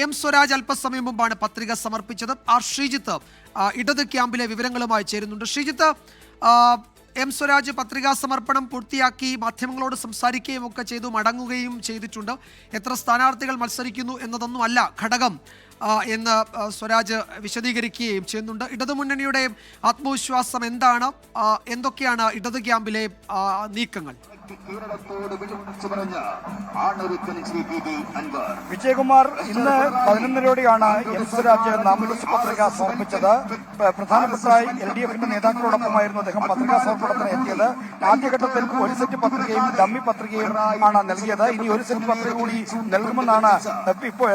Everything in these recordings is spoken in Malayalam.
എം സ്വരാജ് അല്പസമയം മുമ്പാണ് പത്രിക സമർപ്പിച്ചത്. ആർ ശ്രീജിത്ത് ഇടത് ക്യാമ്പിലെ വിവരങ്ങളുമായി ചേരുന്നുണ്ട്. ശ്രീജിത്ത്, എം സ്വരാജ് പത്രികാ സമർപ്പണം പൂർത്തിയാക്കി മാധ്യമങ്ങളോട് സംസാരിക്കുകയും ഒക്കെ ചെയ്തു മടങ്ങുകയും ചെയ്തിട്ടുണ്ട്. എത്ര സ്ഥാനാർത്ഥികൾ മത്സരിക്കുന്നു എന്നതൊന്നുമല്ല ഘടകം എന്ന് സ്വരാജ് വിശദീകരിക്കുകയും ചെയ്യുന്നുണ്ട്. ഇടതുമുന്നണിയുടെ ആത്മവിശ്വാസം എന്താണ്? എന്തൊക്കെയാണ് ഇടത് ക്യാമ്പിലെ നീക്കങ്ങൾ? വിജയകുമാർ, ഇന്ന് 11:30യോടെയാണ് എം സ്വരാജ് നാമനിർദ്ദേശ പത്രിക സമർപ്പിച്ചത്. പ്രധാനപ്പെട്ട LDF നേതാക്കളോടൊപ്പമായിരുന്നു അദ്ദേഹം പത്രികാ സമർപ്പണത്തിന് എത്തിയത്. ആദ്യഘട്ടത്തിൽ ഒരു സെറ്റ് പത്രികയും ഡമ്മി പത്രികയും ആണ് നൽകിയത്. ഇനി ഒരു സെറ്റ് പത്രിക കൂടി നൽകുമെന്നാണ് ഇപ്പോൾ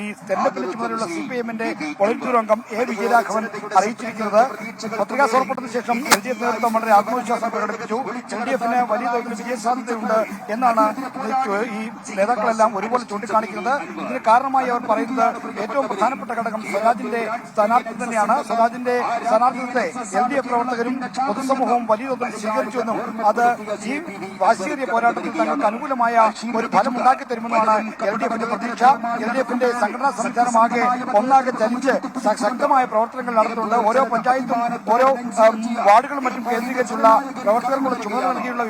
ഈ തെരഞ്ഞെടുപ്പിന് ചുമതലയുള്ള CPM-ന്റെ പൊളിറ്റ് ബ്യൂറോ അംഗം A. വിജയരാഘവൻ അറിയിച്ചിരിക്കുന്നത്. പത്രികാ സമർപ്പണത്തിന് ശേഷം LDF നേതൃത്വം വളരെ ആത്മവിശ്വാസം പ്രകടിപ്പിച്ചു. LDF-ന് വലിയ തോതിൽ വിജയസാധ്യതയുണ്ട് എന്നാണ് ഈ നേതാക്കളെല്ലാം ഒരുപോലെ ചൂണ്ടിക്കാണിക്കുന്നത്. ഇതിന് കാരണമായി അവർ പറയുന്നത് ഏറ്റവും പ്രധാനപ്പെട്ട ഘടകം സ്വരാജിന്റെ സ്ഥാനാർത്ഥി തന്നെയാണ്. സ്വരാജിന്റെ സ്ഥാനാർത്ഥിത്വത്തെ LDF പ്രവർത്തകരും പൊതുസമൂഹവും വലിയ തോതിൽ സ്വീകരിച്ചുവെന്നും അത് ഈ വാശിയേറിയ പോരാട്ടത്തിൽ തങ്ങൾക്ക് അനുകൂലമായ ഒരു ഫലം ഉണ്ടാക്കി തരുമെന്നാണ് LDF-ന്റെ പ്രതീക്ഷ. LDF-ന്റെ സംഘടനാ സംവിധാനമാകെ ഒന്നാകെ ചലിച്ച് ശക്തമായ പ്രവർത്തനങ്ങൾ നടത്തുന്നുണ്ട്. ഓരോ പഞ്ചായത്തും ഓരോ വാർഡുകളും മറ്റും കേന്ദ്രീകരിച്ചുള്ള പ്രവർത്തകർക്കുള്ള ചുമതല നൽകിയുള്ള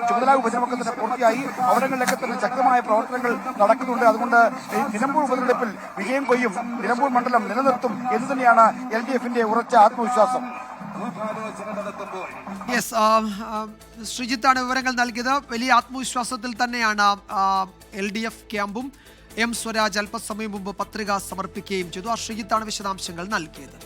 ചുമതലാ വിഭജനമൊക്കെ തന്നെ പൂർത്തിയായി. അവിടങ്ങളിലൊക്കെ തന്നെ ശക്തമായ പ്രവർത്തനങ്ങൾ നടക്കുന്നുണ്ട്. അതുകൊണ്ട് നിലമ്പൂർ ഉപതെരഞ്ഞെടുപ്പിൽ വിജയം കൊയ്യും, നിലമ്പൂർ മണ്ഡലം നിലനിർത്തും എന്ന് തന്നെയാണ് LDF-ന്റെ ഉറച്ച ആത്മവിശ്വാസം. ശ്രീജിത്താണ് വിവരങ്ങൾ നൽകിയത്. വലിയ ആത്മവിശ്വാസത്തിൽ തന്നെയാണ് LDF ക്യാമ്പും. എം സ്വരാജ് അല്പസമയം മുമ്പ് പത്രിക സമർപ്പിക്കുകയും ചെയ്തു. ശ്രീജിത്താണ് വിശദാംശങ്ങൾ നൽകിയത്.